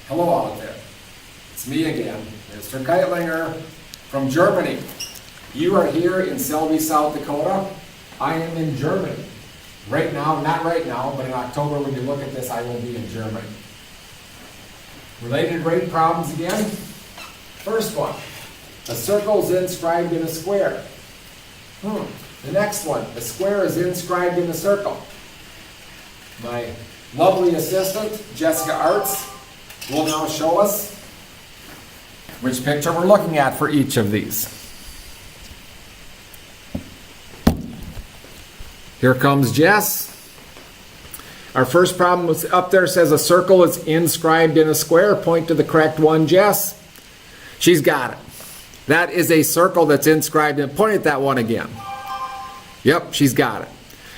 Hello out there. It's me again, Mr. Geitlinger from Germany. You are here in Selby, South Dakota. I am in Germany. Right now, not right now, but in October when you look at this, I will be in Germany. Related rate problems again. First one, a circle is inscribed in a square. The next one, a square is inscribed in a circle. My lovely assistant, Jessica Arts, will now show us which picture we're looking at for each of these. Here comes Jess. Our first problem was up there, says a circle is inscribed in a square. Point to the correct one, Jess. She's got it. That is a circle that's inscribed in. Point at that one again. Yep, she's got it.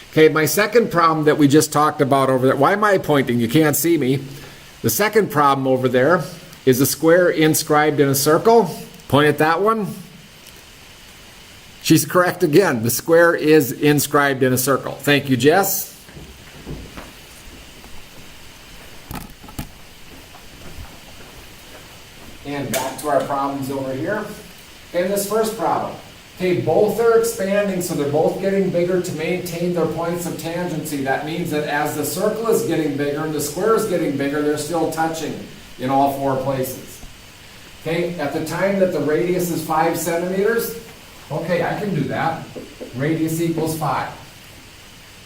Okay, my second problem that we just talked about over there. Why am I pointing? You can't see me. The second problem over there is a square inscribed in a circle. Point at that one. She's correct again. The square is inscribed in a circle. Thank you, Jess. And back to our problems over here. In this first problem, okay, both are expanding, so they're both getting bigger to maintain their points of tangency. That means that as the circle is getting bigger and the square is getting bigger, they're still touching in all four places. Okay, at the time that the radius is 5 centimeters, okay, I can do that. Radius equals 5.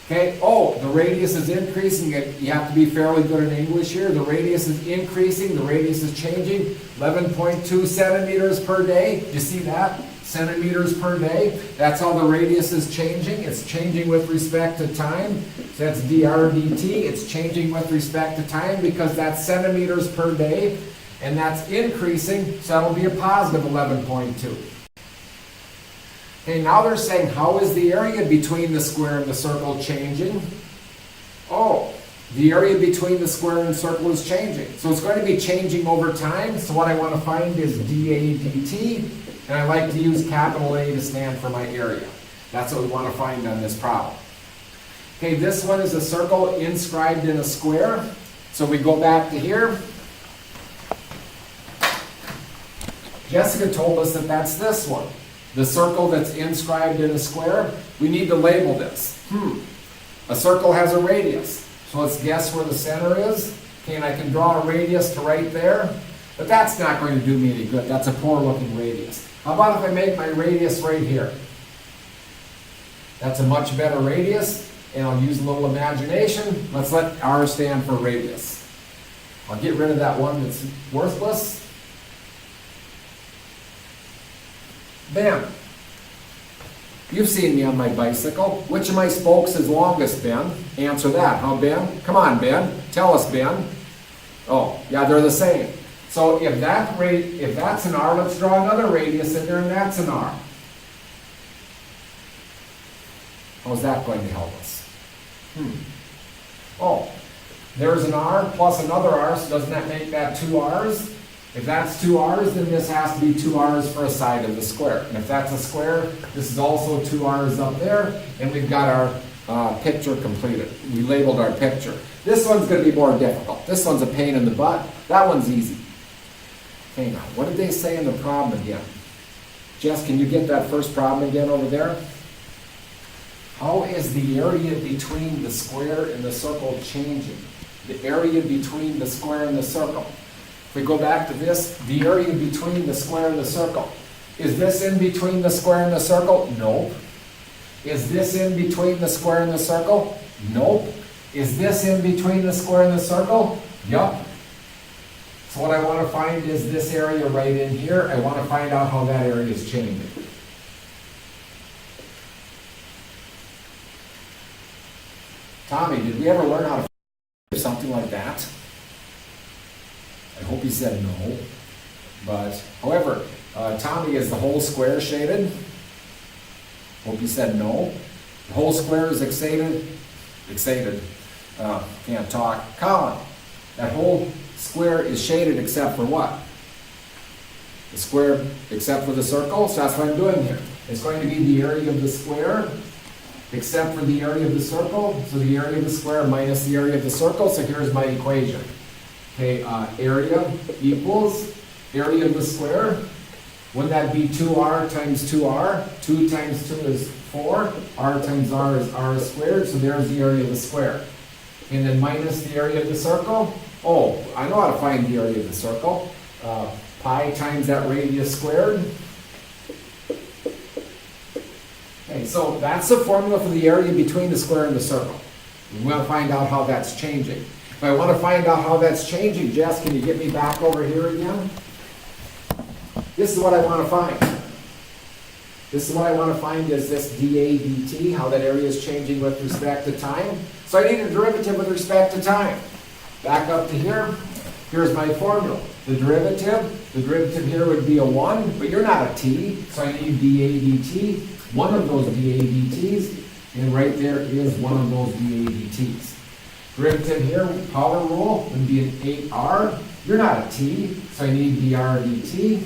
Okay, oh, the radius is increasing. You have to be fairly good in English here. The radius is increasing, the radius is changing. 11.2 centimeters per day. Do you see that? Centimeters per day. That's how the radius is changing. It's changing with respect to time. So that's dr dt. It's changing with respect to time because that's centimeters per day. And that's increasing, so that'll be a positive 11.2. Okay, now they're saying, how is the area between the square and the circle changing? Oh, the area between the square and the circle is changing. So it's going to be changing over time. So what I want to find is dA dt, and I like to use capital A to stand for my area. That's what we want to find on this problem. Okay, this one is a circle inscribed in a square. So we go back to here. Jessica told us that that's this one. The circle that's inscribed in a square, we need to label this. A circle has a radius. So let's guess where the center is. Okay, and I can draw a radius to right there. But that's not going to do me any good. That's a poor looking radius. How about if I make my radius right here? That's a much better radius. And I'll use a little imagination. Let's let R stand for radius. I'll get rid of that one that's worthless. Ben, you've seen me on my bicycle. Which of my spokes is longest, Ben? Answer that, huh, Ben? Come on, Ben. Tell us, Ben. Oh, yeah, they're the same. So if that's an R, let's draw another radius in there, and that's an R. How's that going to help us? Oh, there's an R plus another R, so doesn't that make that 2 R's? If that's 2 R's, then this has to be 2 R's for a side of the square. And if that's a square, this is also 2 R's up there, and we've got our picture completed. We labeled our picture. This one's going to be more difficult. This one's a pain in the butt. That one's easy. Okay, now, what did they say in the problem again? Jess, can you get that first problem again over there? How is the area between the square and the circle changing? The area between the square and the circle. If we go back to this, the area between the square and the circle. Is this in between the square and the circle? Nope. Is this in between the square and the circle? Nope. Is this in between the square and the circle? Yup. So what I want to find is this area right in here. I want to find out how that area is changing. Tommy, did we ever learn how to do something like that? I hope he said no. But, however, Tommy, is the whole square shaded? Hope he said no. The whole square is excited. Can't talk. Colin, that whole square is shaded except for what? The square except for the circle. So that's what I'm doing here. It's going to be the area of the square except for the area of the circle. So the area of the square minus the area of the circle. So here's my equation. Okay, area equals area of the square. Wouldn't that be 2r times 2r? 2 times 2 is 4. R times r is r squared, so there's the area of the square. And then minus the area of the circle. Oh, I know how to find the area of the circle. Pi times that radius squared. Okay, so that's the formula for the area between the square and the circle. We want to find out how that's changing. If I want to find out how that's changing, Jess, can you get me back over here again? This is what I want to find. This is what I want to find is this dA dt, how that area is changing with respect to time. So I need a derivative with respect to time. Back up to here. Here's my formula. The derivative here would be a 1, but you're not a t, so I need dA dt. One of those dA dt's, and right there is one of those dA dt's. Derivative here, power rule, would be an 8r. You're not a t, so I need dr dt.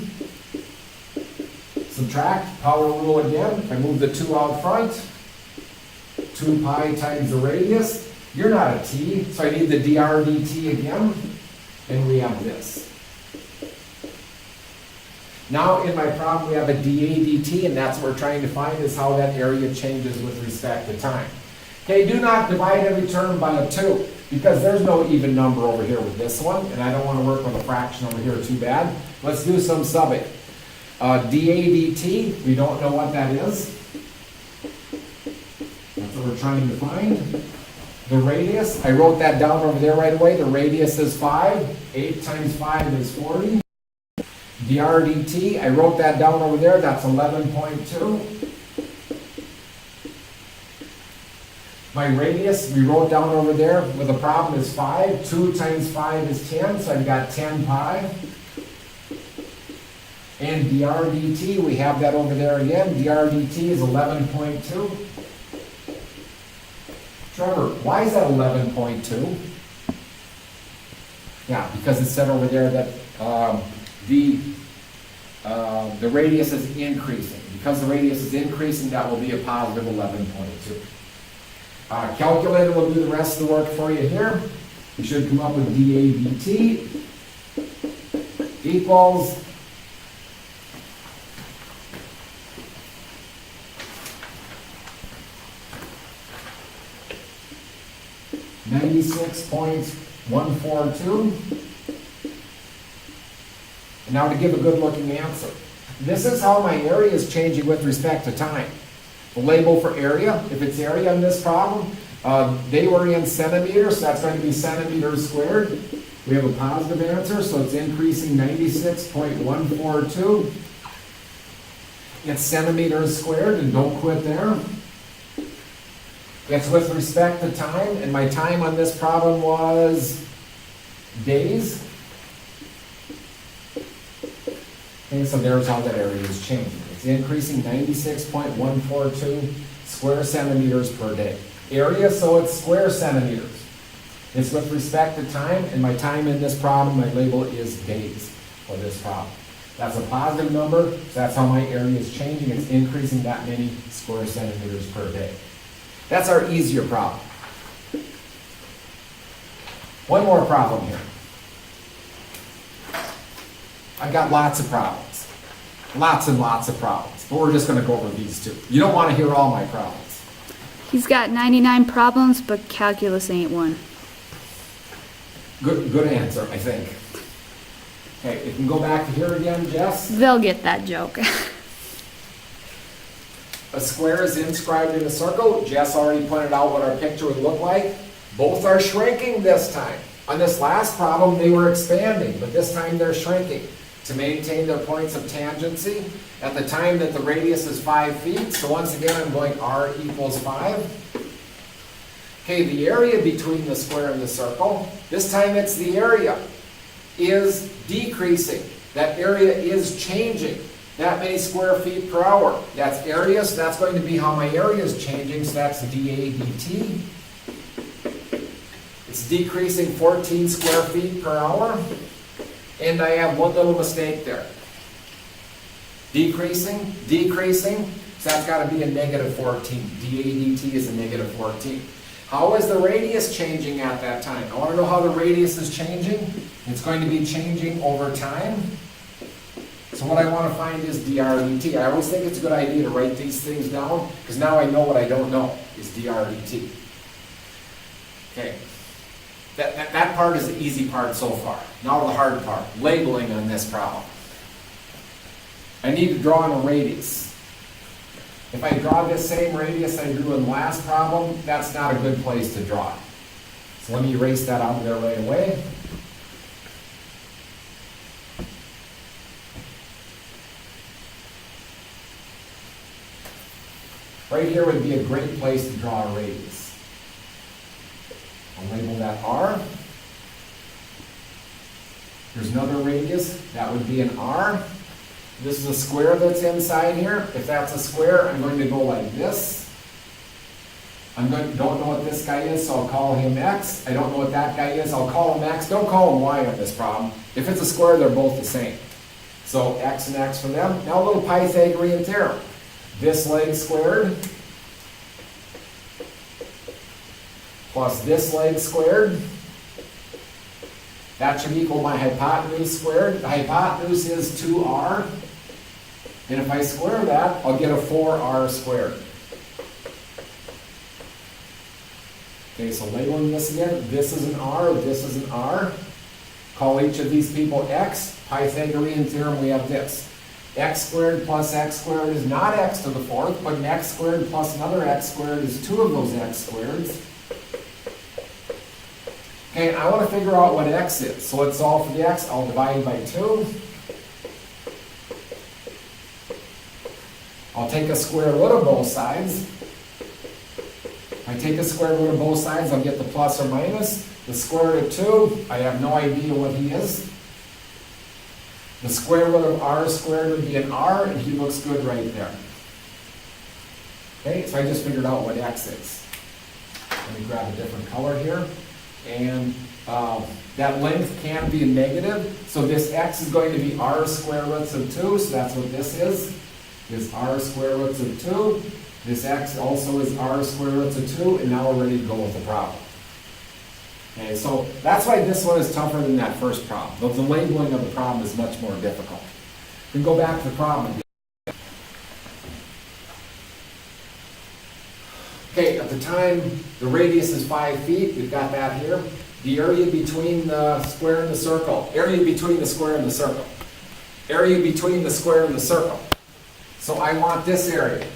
Subtract, power rule again. If I move the 2 out front, 2 pi times the radius. You're not a t, so I need the dr dt again. And we have this. Now in my problem we have a dA dt, and that's what we're trying to find is how that area changes with respect to time. Okay, do not divide every term by a 2, because there's no even number over here with this one, and I don't want to work with a fraction over here too bad. Let's do some subbing. dA dt, we don't know what that is. That's what we're trying to find. The radius, I wrote that down over there right away. The radius is 5. 8 times 5 is 40. dr dt, I wrote that down over there. That's 11.2. My radius, we wrote down over there with the problem is 5. 2 times 5 is 10, so I've got 10 pi. And dr dt, we have that over there again. dr dt is 11.2. Trevor, why is that 11.2? Yeah, because it said over there that the radius is increasing. Because the radius is increasing, that will be a positive 11.2. Calculator will do the rest of the work for you here. You should come up with dA dt equals 96.142. And now to give a good looking answer. This is how my area is changing with respect to time. The label for area, if it's area in this problem, they were in centimeters, so that's going to be centimeters squared. We have a positive answer, so it's increasing 96.142. It's centimeters squared, and don't quit there. It's with respect to time, and my time on this problem was days. Okay, so there's how that area is changing. It's increasing 96.142 square centimeters per day. Area, so it's square centimeters. It's with respect to time, and my time in this problem, my label is days for this problem. That's a positive number, so that's how my area is changing. It's increasing that many square centimeters per day. That's our easier problem. One more problem here. I've got lots of problems. Lots and lots of problems. But we're just going to go over these two. You don't want to hear all my problems. He's got 99 problems, but calculus ain't one. Good answer, I think. Okay, you can go back to here again, Jess. They'll get that joke. A square is inscribed in a circle. Jess already pointed out what our picture would look like. Both are shrinking this time. On this last problem, they were expanding, but this time they're shrinking to maintain their points of tangency at the time that the radius is 5 feet. So once again, I'm going r equals 5. Okay, the area between the square and the circle, this time it's the area, is decreasing. That area is changing. That many square feet per hour. That's area, so that's going to be how my area is changing, so that's dA dt. It's decreasing 14 square feet per hour. And I have one little mistake there. Decreasing, so that's got to be a negative 14. dA dt is a negative 14. How is the radius changing at that time? I want to know how the radius is changing. It's going to be changing over time. So what I want to find is dr dt. I always think it's a good idea to write these things down, because now I know what I don't know is dr dt. Okay. That part is the easy part so far. Now the hard part, labeling on this problem. I need to draw in a radius. If I draw this same radius I drew in the last problem, that's not a good place to draw it. So let me erase that out of there right away. Right here would be a great place to draw a radius. I'll label that R. Here's another radius. That would be an R. This is a square that's inside here. If that's a square, I'm going to go like this. Don't know what this guy is, so I'll call him X. I don't know what that guy is, I'll call him X. Don't call him Y on this problem. If it's a square, they're both the same. So X and X for them. Now a little Pythagorean theorem. This leg squared plus this leg squared. That should equal my hypotenuse squared. The hypotenuse is 2r. And if I square that, I'll get a 4r squared. Okay, so labeling this again. This is an r, this is an r. Call each of these people x. Pythagorean theorem, we have this. X squared plus x squared is not x to the fourth, but an x squared plus another x squared is two of those x squareds. Okay, I want to figure out what x is. So let's solve for the x. I'll divide by 2. I'll take a square root of both sides. If I take a square root of both sides, I'll get the plus or minus. The square root of 2, I have no idea what he is. The square root of r squared would be an r, and he looks good right there. Okay, so I just figured out what x is. Let me grab a different color here. And that length can be a negative, so this x is going to be r square roots of 2, so that's what this is r square roots of 2. This x also is r square roots of 2, and now we're ready to go with the problem. Okay, so that's why this one is tougher than that first problem. But the labeling of the problem is much more difficult. We can go back to the problem again. Okay, at the time, the radius is 5 feet. We've got that here. The area between the square and the circle. Area between the square and the circle. Area between the square and the circle. So I want this area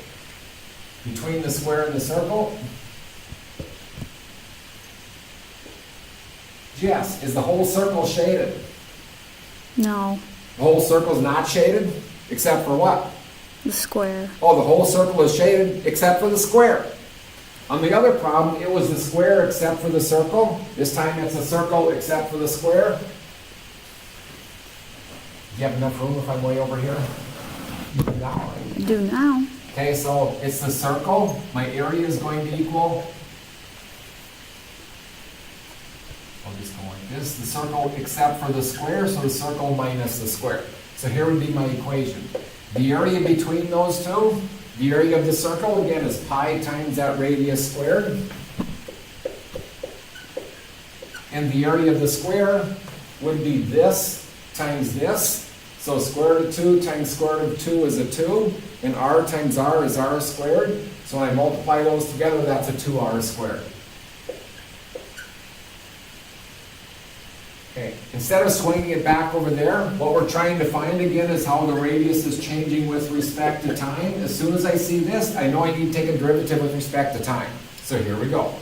between the square and the circle. Jess, is the whole circle shaded? No, The whole circle is not shaded, except for what? the square. Oh, the whole circle is shaded except for the square. On the other problem, it was the square except for the circle. This time it's a circle except for the square. Do you have enough room if I'm way over here? Now, right? I do now. Okay, so it's the circle. My area is going to equal, I'll just go like this, the circle except for the square, so the circle minus the square. So here would be my equation. The area between those two, the area of the circle, again, is pi times that radius squared. And the area of the square would be this times this. So square root of 2 times square root of 2 is a 2. And r times r is r squared. So when I multiply those together, that's a 2r squared. Okay, instead of swinging it back over there, what we're trying to find again is how the radius is changing with respect to time. As soon as I see this, I know I need to take a derivative with respect to time. So here we go.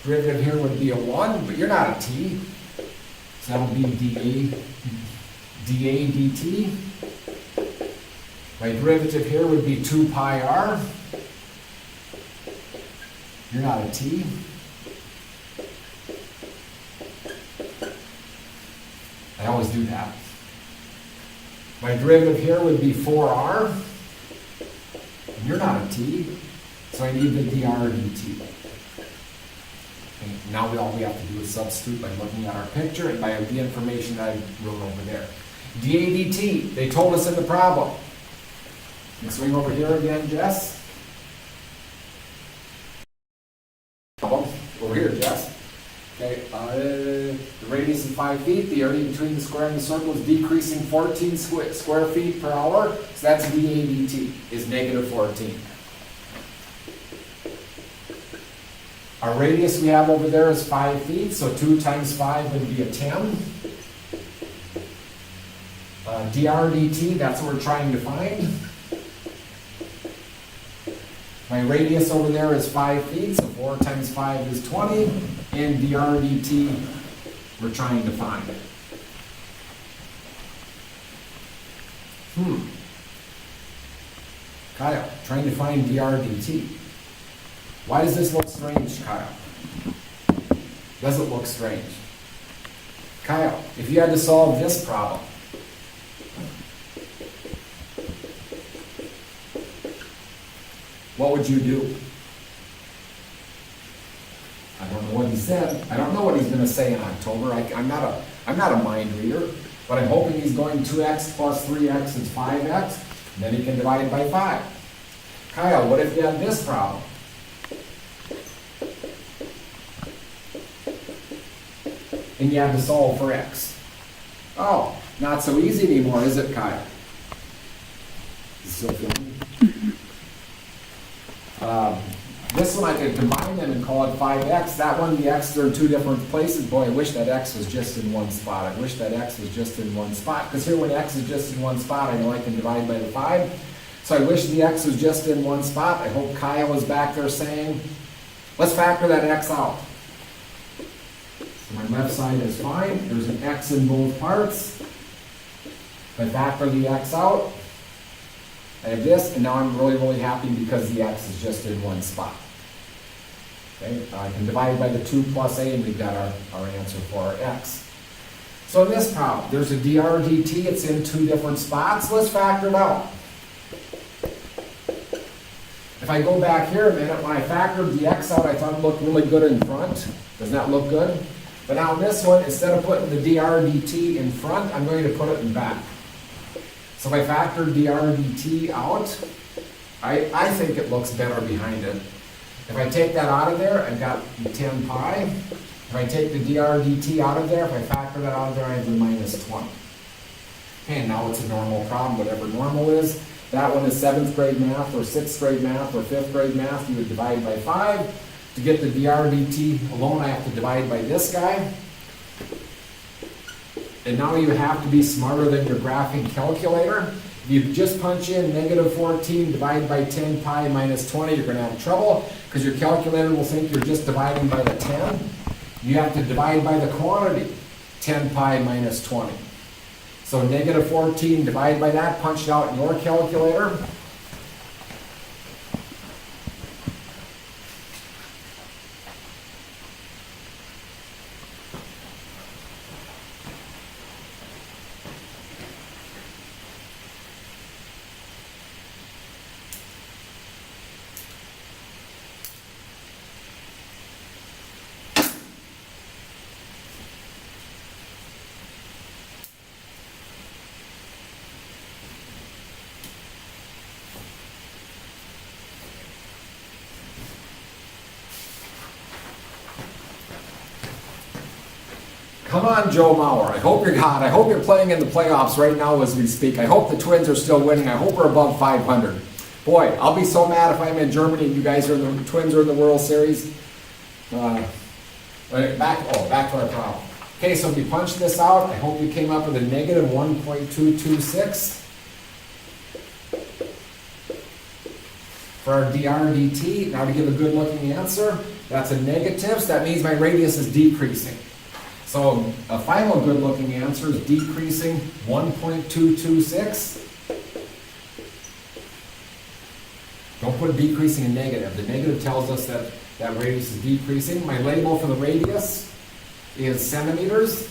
Derivative here would be a 1, but you're not a t. So that would be dA dt. My derivative here would be 2 pi r. You're not a t. I always do that. My derivative here would be 4r. You're not a t, so I need the dr dt. Okay, now all we have to do is substitute by looking at our picture and by the information that I wrote over there. dA dt, they told us in the problem. Let's swing over here again, Jess. Over here. 5 feet. The area between the square and the circle is decreasing 14 square feet per hour. So that's dAdt, is negative 14. Our radius we have over there is 5 feet, so 2 times 5 would be a 10. dr dt, that's what we're trying to find. My radius over there is 5 feet, so 4 times 5 is 20, and dr dt we're trying to find. Kyle, trying to find dr dt. Why does this look strange, Kyle? Does it look strange? Kyle, if you had to solve this problem, what would you do? I don't know what he said. I don't know what he's going to say in October. I'm not a mind reader, but I'm hoping he's going 2x plus 3x is 5x, and then he can divide it by 5. Kyle, what if you had this problem? And you had to solve for x. Oh, not so easy anymore, is it, Kyle? Still feeling? This one I could combine them and call it 5x. That one, the x's are in 2 different places. Boy, I wish that x was just in one spot. I wish that x was just in one spot. Because here when x is just in one spot, I know I can divide by the 5. So I wish the x was just in one spot. I hope Kyle is back there saying, let's factor that x out. So my left side is fine. There's an x in both parts. If I factor the x out, I have this, and now I'm really, really happy because the x is just in one spot. Okay, I can divide by the 2 plus a, and we've got our answer for our x. So in this problem, there's a dr dt, it's in 2 different spots. Let's factor it out. If I go back here a minute, when I factored the x out, I thought it looked really good in front. Doesn't that look good? But now in this one, instead of putting the dr dt in front, I'm going to put it in back. So if I factor dr dt out, I think it looks better behind it. If I take that out of there, I've got 10 pi. If I take the dr dt out of there, if I factor that out of there, I have the minus 20. Okay, now it's a normal problem, whatever normal is. That one is 7th grade math, or 6th grade math, or 5th grade math. You would divide by 5. To get the dr dt alone, I have to divide by this guy. And now you have to be smarter than your graphing calculator. If you just punch in negative 14 divided by 10 pi minus 20, you're going to have trouble because your calculator will think you're just dividing by the 10. You have to divide by the quantity, 10 pi minus 20. So negative 14 divided by that, punch it out in your calculator. Come on, Joe Mauer. I hope you're hot. I hope you're playing in the playoffs right now as we speak. I hope the Twins are still winning. I hope we're above 500. Boy, I'll be so mad if I'm in Germany and you guys are the Twins are in the World Series. Back to our problem. Okay, so if you punch this out, I hope you came up with a negative 1.226 for our dr dt. Now to give a good looking answer, that's a negative, so that means my radius is decreasing. So a final good looking answer is decreasing 1.226. Don't put decreasing in negative. The negative tells us that that radius is decreasing. My label for the radius is centimeters.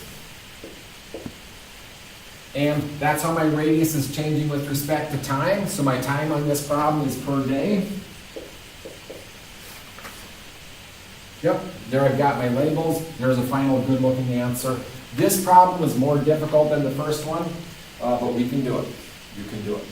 And that's how my radius is changing with respect to time. So my time on this problem is per day. Yep, there I've got my labels. There's a final good looking answer. This problem is more difficult than the first one, but we can do it. You can do it.